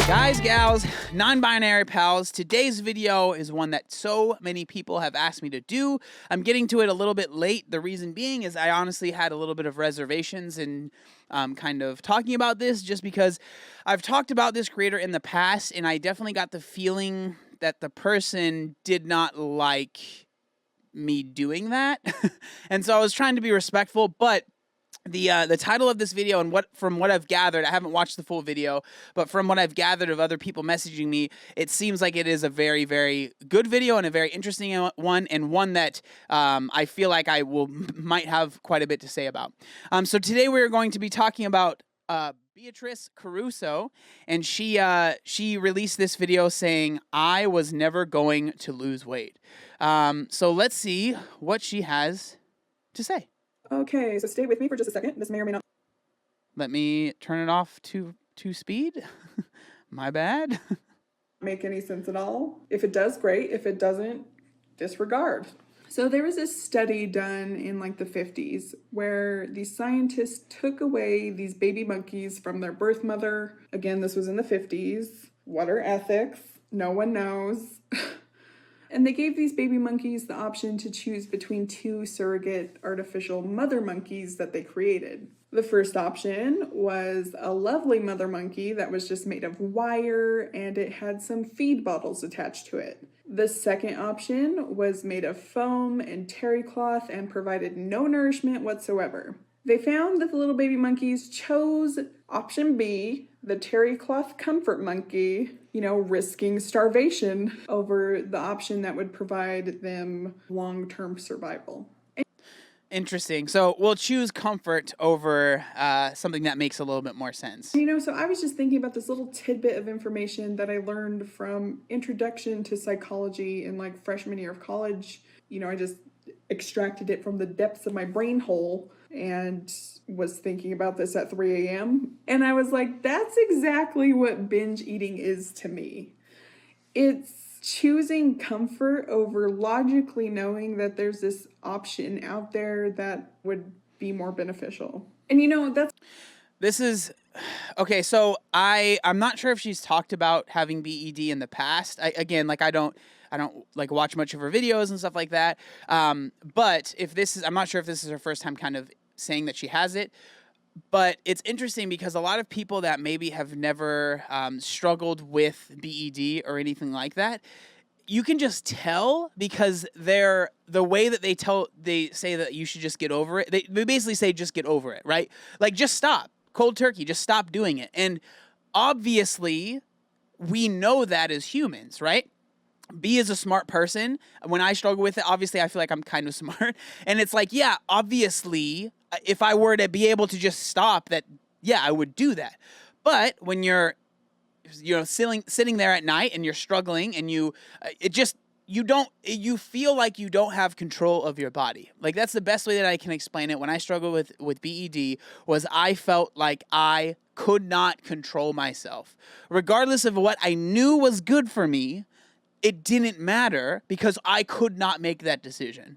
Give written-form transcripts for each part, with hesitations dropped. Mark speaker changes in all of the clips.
Speaker 1: Guys, gals, non-binary pals, today's video is one that so many people have asked me to do. I'm getting to it a little bit late. The reason being is I honestly had a little bit of reservations in kind of talking about this, just because I've talked about this creator in the past, and I definitely got the feeling that the person did not like me doing that. And so I was trying to be respectful, but the title of this video, and from what I've gathered, I haven't watched the full video, but from what I've gathered of other people messaging me, it seems like it is a very, very good video and a very interesting one, and one that I feel like I might have quite a bit to say about. So today we're going to be talking about Beatrice Caruso, and she released this video saying, "I was never going to lose weight." So let's see what she has to say.
Speaker 2: Okay, so stay with me for just a second. This may or may not
Speaker 1: Let me turn it off to speed. My bad.
Speaker 2: make any sense at all. If it does, great. If it doesn't, disregard. So there was this study done in like the 50s where these scientists took away these baby monkeys from their birth mother. Again, this was in the 50s. What are ethics? No one knows. And they gave these baby monkeys the option to choose between two surrogate artificial mother monkeys that they created. The first option was a lovely mother monkey that was just made of wire and it had some feed bottles attached to it. The second option was made of foam and terry cloth and provided no nourishment whatsoever. They found that the little baby monkeys chose option B, the terry cloth comfort monkey, risking starvation over the option that would provide them long-term survival.
Speaker 1: Interesting. So we'll choose comfort over something that makes a little bit more sense.
Speaker 2: So I was just thinking about this little tidbit of information that I learned from Introduction to Psychology in like freshman year of college. I just extracted it from the depths of my brain hole and was thinking about this at 3 a.m. And I was like, that's exactly what binge eating is to me. It's choosing comfort over logically knowing that there's this option out there that would be more beneficial. And
Speaker 1: This is okay. So I'm not sure if she's talked about having BED in the past. I don't like watch much of her videos and stuff like that. But I'm not sure if this is her first time kind of saying that she has it. But it's interesting because a lot of people that maybe have never struggled with BED or anything like that, you can just tell because the way that they say that you should just get over it. They basically say just get over it, right? Like just stop, cold turkey, just stop doing it. And obviously, we know that as humans, right? B is a smart person. When I struggle with it, obviously I feel like I'm kind of smart. And it's like, yeah, obviously, if I were to be able to just stop that, yeah, I would do that. But when you're sitting there at night and you're struggling and you feel like you don't have control of your body. Like that's the best way that I can explain it. When I struggled with BED was I felt like I could not control myself. Regardless of what I knew was good for me, it didn't matter because I could not make that decision.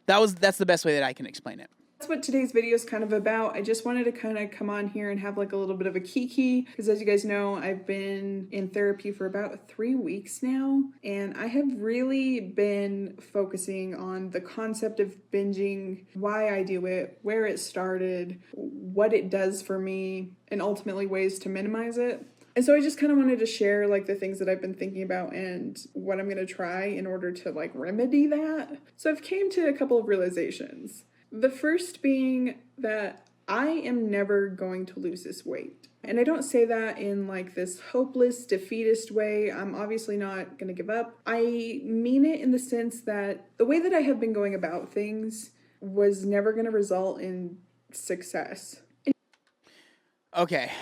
Speaker 1: That's the best way that I can explain it.
Speaker 2: That's what today's video is kind of about. I just wanted to kind of come on here and have like a little bit of a kiki because as you guys know, I've been in therapy for about 3 weeks now, and I have really been focusing on the concept of binging, why I do it, where it started, what it does for me, and ultimately ways to minimize it. And so I just kind of wanted to share like the things that I've been thinking about and what I'm going to try in order to like remedy that. So I've came to a couple of realizations. The first being that I am never going to lose this weight. And I don't say that in like this hopeless, defeatist way. I'm obviously not going to give up. I mean it in the sense that the way that I have been going about things was never going to result in success.
Speaker 1: Okay.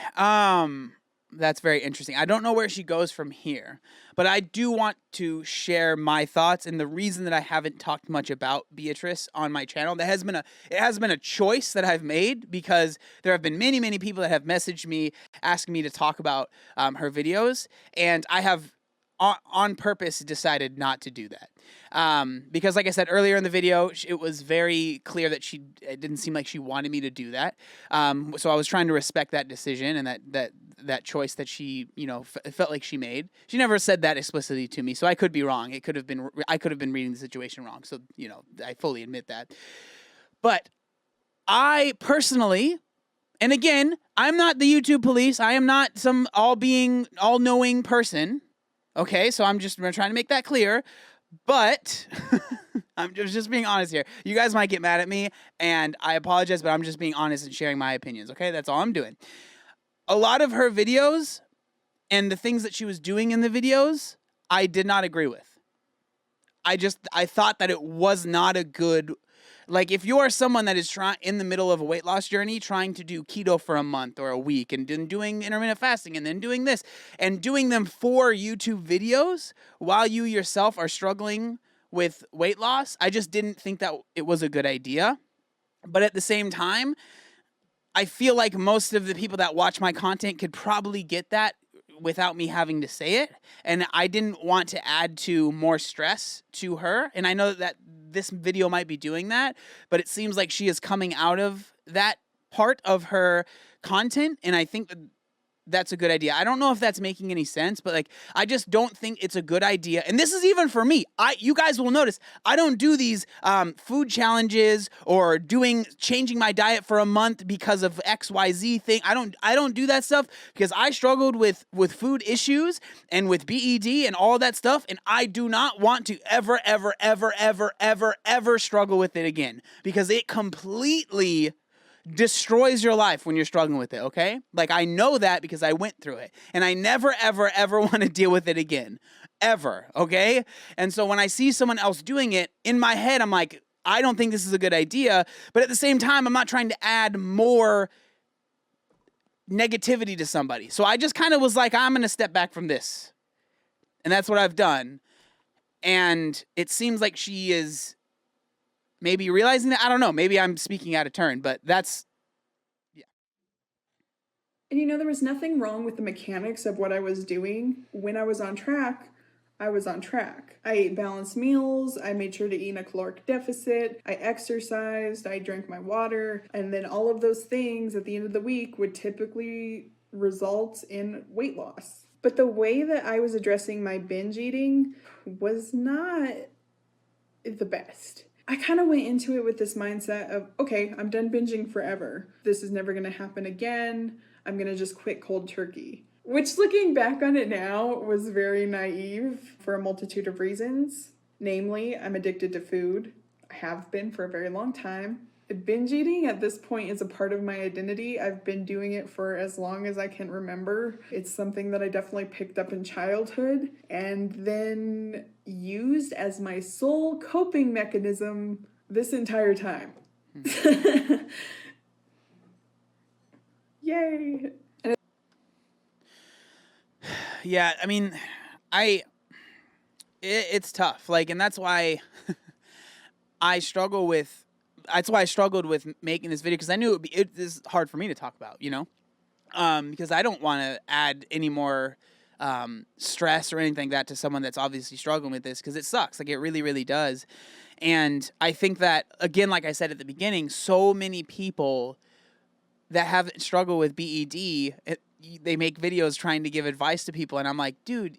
Speaker 1: That's very interesting. I don't know where she goes from here, but I do want to share my thoughts, and the reason that I haven't talked much about Beatrice on my channel, it has been a choice that I've made because there have been many, many people that have messaged me asking me to talk about her videos, and I have on purpose decided not to do that. Because like I said earlier in the video, it was very clear that it didn't seem like she wanted me to do that. So I was trying to respect that decision and that that choice that she, felt like she made. She never said that explicitly to me, so I could be wrong. I could have been reading the situation wrong. So, I fully admit that. But I personally, and again, I'm not the YouTube police. I am not some all-knowing person. Okay, so I'm trying to make that clear. But I'm just being honest here. You guys might get mad at me, and I apologize, but I'm just being honest and sharing my opinions, okay? That's all I'm doing. A lot of her videos and the things that she was doing in the videos, I did not agree with. I thought that it was not a good... Like, if you are someone that is in the middle of a weight loss journey, trying to do keto for a month or a week, and then doing intermittent fasting, and then doing this, and doing them for YouTube videos while you yourself are struggling with weight loss, I just didn't think that it was a good idea. But at the same time, I feel like most of the people that watch my content could probably get that without me having to say it. And I didn't want to add to more stress to her. And I know that this video might be doing that, but it seems like she is coming out of that part of her content. And I think that's a good idea. I don't know if that's making any sense, but like, I just don't think it's a good idea. And this is even for me. You guys will notice I don't do these food challenges or changing my diet for a month because of XYZ thing. I don't do that stuff because I struggled with food issues and with BED and all that stuff. And I do not want to ever, ever, ever, ever, ever, ever struggle with it again, because it completely destroys your life when you're struggling with it, okay? Like, I know that because I went through it, and I never, ever, ever want to deal with it again, ever, okay? And so when I see someone else doing it, in my head, I'm like, I don't think this is a good idea, but at the same time, I'm not trying to add more negativity to somebody. So I just kind of was like, I'm going to step back from this, and that's what I've done. And it seems like she is maybe realizing that. I don't know. Maybe I'm speaking out of turn, but that's, yeah.
Speaker 2: And there was nothing wrong with the mechanics of what I was doing. When I was on track, I was on track. I ate balanced meals. I made sure to eat in a caloric deficit. I exercised. I drank my water. And then all of those things at the end of the week would typically result in weight loss. But the way that I was addressing my binge eating was not the best. I kind of went into it with this mindset of, okay, I'm done binging forever. This is never going to happen again. I'm going to just quit cold turkey. Which, looking back on it now, was very naive for a multitude of reasons. Namely, I'm addicted to food. I have been for a very long time. Binge eating at this point is a part of my identity. I've been doing it for as long as I can remember. It's something that I definitely picked up in childhood and then used as my sole coping mechanism this entire time. Yay!
Speaker 1: Yeah, I mean, it's tough. Like, and that's why that's why I struggled with making this video, because I knew it is hard for me to talk about, because I don't want to add any more stress or anything like that to someone that's obviously struggling with this, because it sucks. Like, it really, really does. And I think that, again, like I said at the beginning, so many people that have struggled with BED, they make videos trying to give advice to people, and I'm like, dude,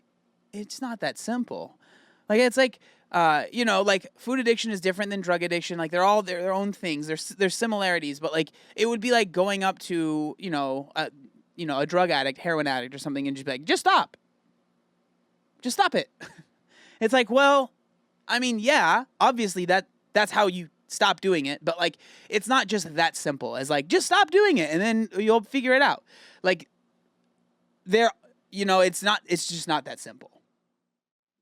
Speaker 1: it's not that simple. Like, it's like, like, food addiction is different than drug addiction. Like, they're all their own things. There's similarities, but like, it would be like going up to, a drug addict, heroin addict or something, and just be like, just stop it. It's like, well, I mean, yeah, obviously that's how you stop doing it, but like, it's not just that simple as like, just stop doing it and then you'll figure it out. Like, it's just not that simple.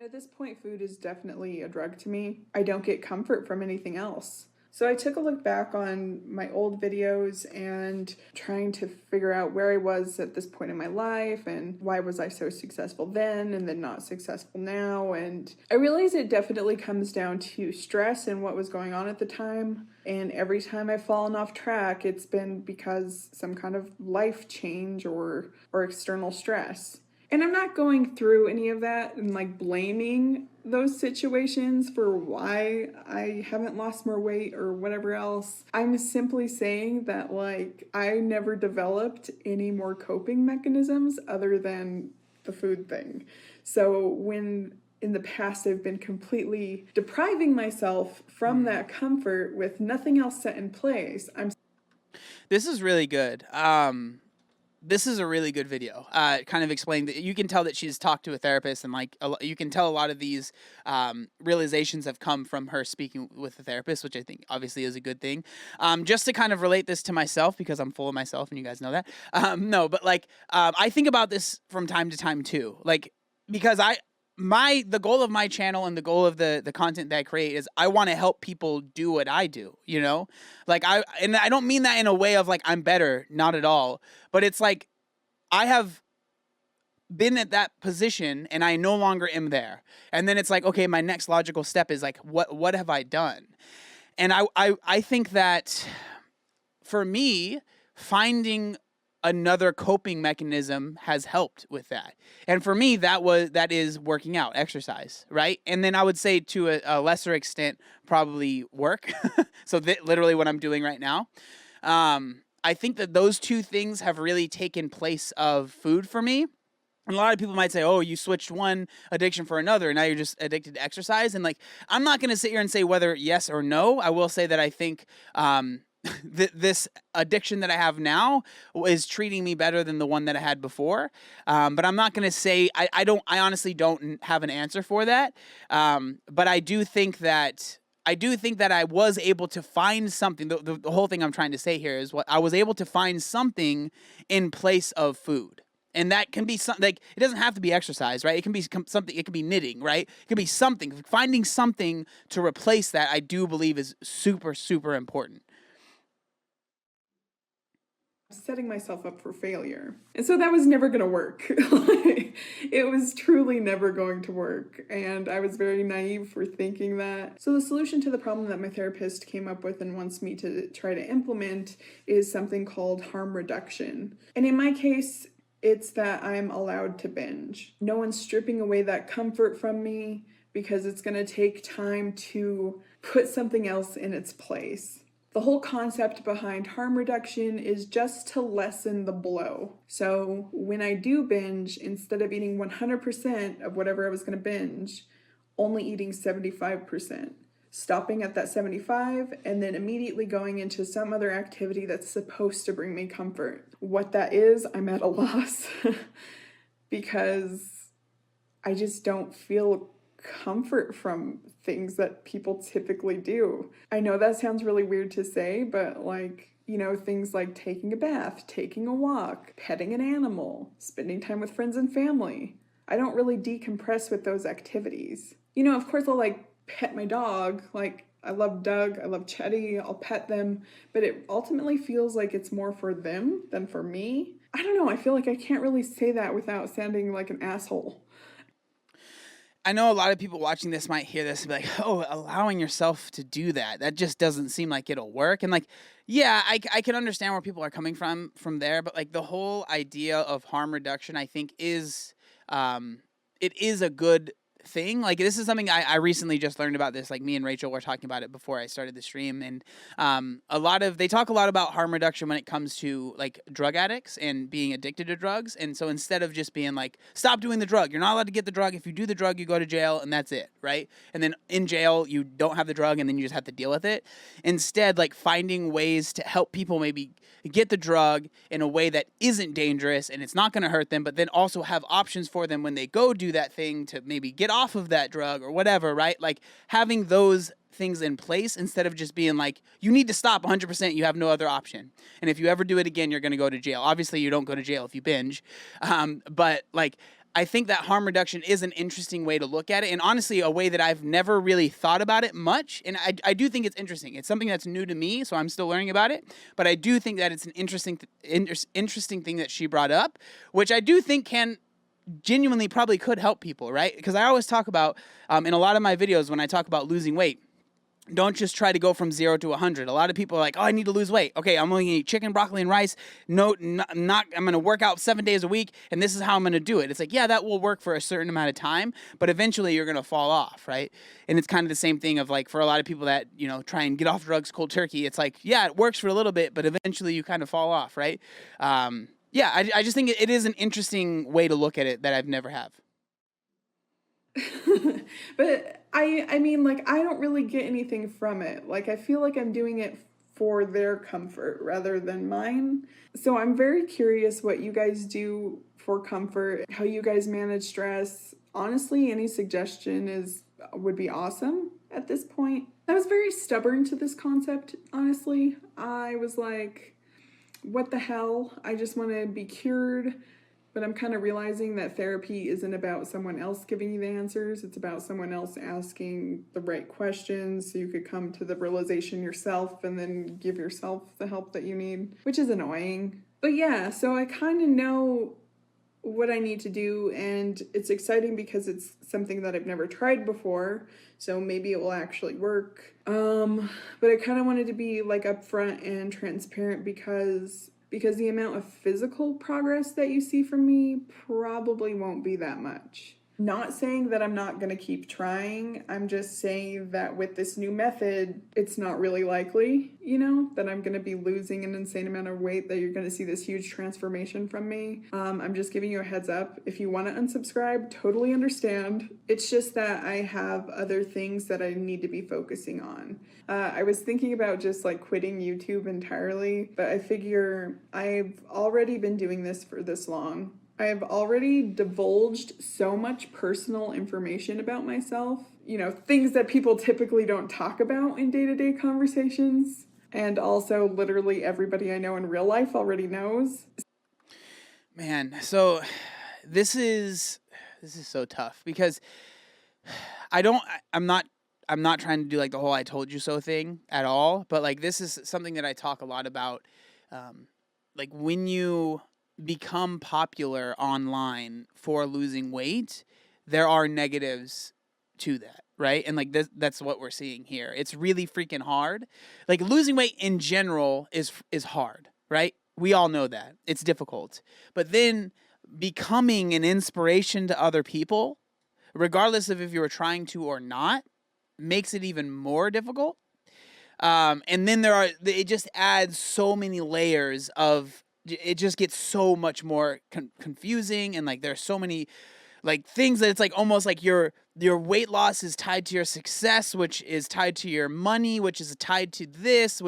Speaker 2: At this point, food is definitely a drug to me. I don't get comfort from anything else. So I took a look back on my old videos and trying to figure out where I was at this point in my life and why was I so successful then and then not successful now. And I realized it definitely comes down to stress and what was going on at the time. And every time I've fallen off track, it's been because some kind of life change or external stress. And I'm not going through any of that and like blaming those situations for why I haven't lost more weight or whatever else. I'm simply saying that like I never developed any more coping mechanisms other than the food thing. So when in the past I've been completely depriving myself from that comfort with nothing else set in place,
Speaker 1: This is really good. This is a really good video. Kind of explaining that you can tell that she's talked to a therapist, and like you can tell a lot of these realizations have come from her speaking with a therapist, which I think obviously is a good thing. Just to kind of relate this to myself, because I'm full of myself, and you guys know that. No, but like I think about this from time to time too, like because the goal of my channel and the goal of the content that I create is I want to help people do what I do, you know? Like and I don't mean that in a way of like I'm better, not at all, but it's like I have been at that position and I no longer am there. And then it's like, okay, my next logical step is like what have I done? And I think that for me, finding another coping mechanism has helped with that. And for me, that is working out, exercise, right? And then I would say to a lesser extent, probably work. So literally what I'm doing right now. I think that those two things have really taken place of food for me. And a lot of people might say, oh, you switched one addiction for another, and now you're just addicted to exercise. And like, I'm not going to sit here and say whether yes or no. I will say that I think this addiction that I have now is treating me better than the one that I had before. But I'm not going to say, I honestly don't have an answer for that. But I do think that I was able to find something. The whole thing I'm trying to say here is what I was able to find something in place of food. And that can be something like, it doesn't have to be exercise, right? It can be something, it can be knitting, right? It can be something. Finding something to replace that, I do believe is super, super important.
Speaker 2: setting myself up for failure. And so that was never going to work. It was truly never going to work. And I was very naive for thinking that. So the solution to the problem that my therapist came up with and wants me to try to implement is something called harm reduction. And in my case, it's that I'm allowed to binge. No one's stripping away that comfort from me because it's going to take time to put something else in its place. The whole concept behind harm reduction is just to lessen the blow. So when I do binge, instead of eating 100% of whatever I was going to binge, only eating 75%. Stopping at that 75 and then immediately going into some other activity that's supposed to bring me comfort. What that is, I'm at a loss because I just don't feel comfort from things that people typically do. I know that sounds really weird to say, but like, you know, things like taking a bath, taking a walk, petting an animal, spending time with friends and family. I don't really decompress with those activities. You know, of course I'll like pet my dog. Like I love Doug, I love Chetty, I'll pet them, but it ultimately feels like it's more for them than for me. I don't know, I feel like I can't really say that without sounding like an asshole.
Speaker 1: I know a lot of people watching this might hear this and be like, oh, allowing yourself to do that just doesn't seem like it'll work. And like, yeah, I can understand where people are coming from there. But like the whole idea of harm reduction, I think is, it is a good thing. Like this is something I recently just learned about this. Like me and Rachel were talking about it before I started the stream. And they talk a lot about harm reduction when it comes to like drug addicts and being addicted to drugs. And so instead of just being like, stop doing the drug, you're not allowed to get the drug. If you do the drug, you go to jail and that's it, right? And then in jail, you don't have the drug and then you just have to deal with it. Instead, like finding ways to help people maybe get the drug in a way that isn't dangerous and it's not going to hurt them, but then also have options for them when they go do that thing to maybe get off of that drug or whatever, right? Like having those things in place instead of just being like, you need to stop 100%, you have no other option. And if you ever do it again, you're going to go to jail. Obviously, you don't go to jail if you binge. But like, I think that harm reduction is an interesting way to look at it. And honestly, a way that I've never really thought about it much. And I do think it's interesting. It's something that's new to me, so I'm still learning about it. But I do think that it's an interesting thing that she brought up, which I do think can genuinely probably could help people, right? Because I always talk about, in a lot of my videos when I talk about losing weight, Don't just try to go from 0 to 100. A lot of people are like, oh, I need to lose weight. Okay, I'm only going to eat chicken, broccoli, and rice. No, not I'm going to work out 7 days a week, and this is how I'm going to do it. It's like, yeah, that will work for a certain amount of time, but eventually you're going to fall off, right? And it's kind of the same thing of like for a lot of people that, try and get off drugs cold turkey. It's like, yeah, it works for a little bit, but eventually you kind of fall off, right? Yeah, I just think it is an interesting way to look at it that I've never have.
Speaker 2: But I mean, like, I don't really get anything from it. Like, I feel like I'm doing it for their comfort rather than mine. So I'm very curious what you guys do for comfort, how you guys manage stress. Honestly, any suggestion would be awesome at this point. I was very stubborn to this concept, honestly. I was like, what the hell? I just want to be cured. But I'm kind of realizing that therapy isn't about someone else giving you the answers. It's about someone else asking the right questions so you could come to the realization yourself and then give yourself the help that you need, which is annoying. But yeah, so I kind of know what I need to do, and it's exciting because it's something that I've never tried before, so maybe it will actually work. But I kind of wanted to be like upfront and transparent because the amount of physical progress that you see from me probably won't be that much. Not saying that I'm not going to keep trying. I'm just saying that with this new method, it's not really likely, that I'm going to be losing an insane amount of weight, that you're going to see this huge transformation from me. I'm just giving you a heads up. If you want to unsubscribe, totally understand. It's just that I have other things that I need to be focusing on. I was thinking about just like quitting YouTube entirely, but I figure I've already been doing this for this long. I have already divulged so much personal information about myself, things that people typically don't talk about in day-to-day conversations. And also literally everybody I know in real life already knows.
Speaker 1: Man, so this is so tough because I'm not trying to do like the whole I told you so thing at all, but like this is something that I talk a lot about. Like when you become popular online for losing weight, there are negatives to that, right? And like that's what we're seeing here. It's really freaking hard. Like losing weight in general is hard, right? We all know that. It's difficult. But then becoming an inspiration to other people, regardless of if you were trying to or not, makes it even more difficult. And then it just adds so many layers of, it just gets so much more confusing, and like there's so many like things that it's like almost like your weight loss is tied to your success, which is tied to your money, which is tied to this,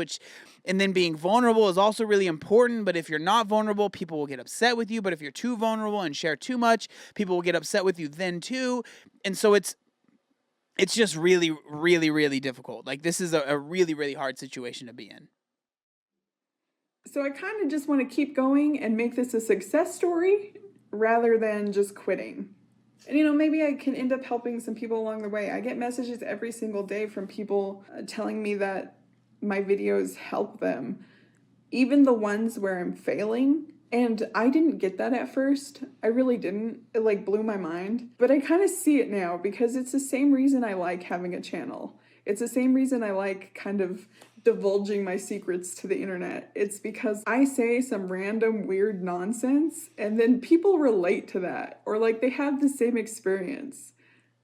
Speaker 1: and then being vulnerable is also really important. But if you're not vulnerable, people will get upset with you. But if you're too vulnerable and share too much, people will get upset with you then too. And so it's just really, really, really difficult. Like this is a really, really hard situation to be in.
Speaker 2: So I kind of just want to keep going and make this a success story rather than just quitting. And maybe I can end up helping some people along the way. I get messages every single day from people telling me that my videos help them, even the ones where I'm failing. And I didn't get that at first. I really didn't. It like blew my mind. But I kind of see it now because it's the same reason I like having a channel. It's the same reason I like kind of divulging my secrets to the internet. It's because I say some random weird nonsense and then people relate to that, or like they have the same experience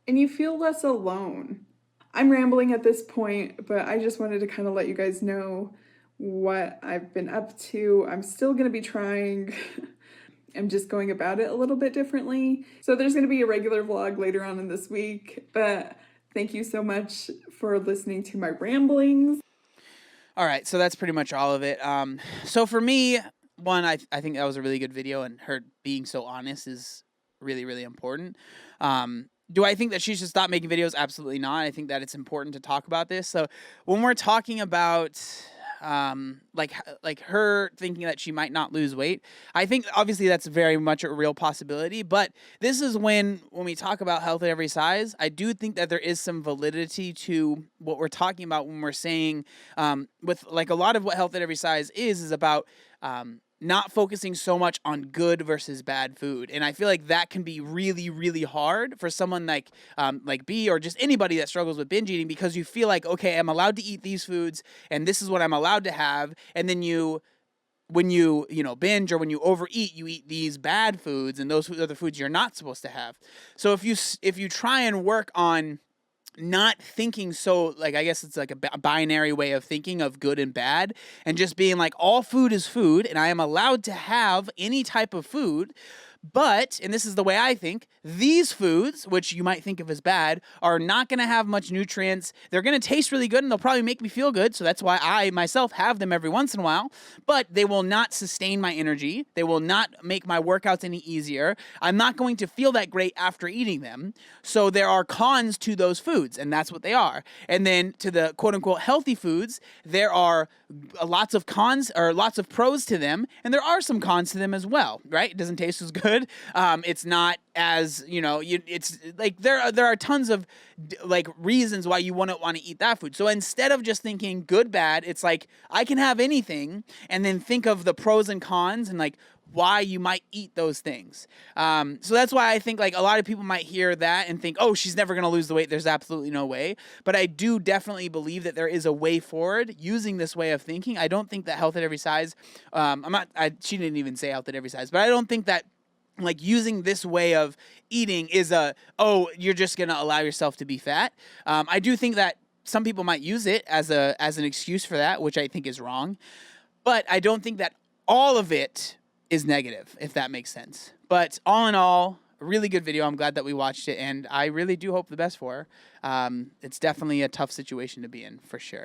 Speaker 2: and you feel less alone. I'm rambling at this point, but I just wanted to kind of let you guys know what I've been up to. I'm still going to be trying. I'm just going about it a little bit differently. So there's going to be a regular vlog later on in this week, but thank you so much for listening to my ramblings.
Speaker 1: All right, so that's pretty much all of it. So for me, one, I think that was a really good video, and her being so honest is really, really important. Do I think that she should stop making videos? Absolutely not. I think that it's important to talk about this. So when we're talking about like her thinking that she might not lose weight, I think obviously that's very much a real possibility. But this is when we talk about health at every size, I do think that there is some validity to what we're talking about when we're saying with like a lot of what health at every size is about not focusing so much on good versus bad food. And I feel like that can be really, really hard for someone like B, or just anybody that struggles with binge eating, because you feel like, okay, I'm allowed to eat these foods and this is what I'm allowed to have. And then when you binge, or when you overeat, you eat these bad foods, and those are the foods you're not supposed to have. So if you try and work on not thinking so, like, I guess it's like a binary way of thinking of good and bad, and just being like, all food is food and I am allowed to have any type of food. But, and this is the way I think, these foods, which you might think of as bad, are not going to have much nutrients. They're going to taste really good and they'll probably make me feel good. So that's why I myself have them every once in a while. But they will not sustain my energy. They will not make my workouts any easier. I'm not going to feel that great after eating them. So there are cons to those foods, and that's what they are. And then to the quote unquote healthy foods, there are lots of cons, or lots of pros to them, and there are some cons to them as well, right? It doesn't taste as good. It's not as, it's like there are tons of like reasons why you wouldn't want to eat that food. So instead of just thinking good, bad, it's like I can have anything, and then think of the pros and cons and like why you might eat those things. So that's why I think like a lot of people might hear that and think, oh, she's never going to lose the weight. There's absolutely no way. But I do definitely believe that there is a way forward using this way of thinking. I don't think that health at every size, she didn't even say health at every size, but I don't think that like using this way of eating is you're just going to allow yourself to be fat. I do think that some people might use it as an excuse for that, which I think is wrong. But I don't think that all of it is negative, if that makes sense. But all in all, a really good video. I'm glad that we watched it, and I really do hope the best for her. It's definitely a tough situation to be in, for sure.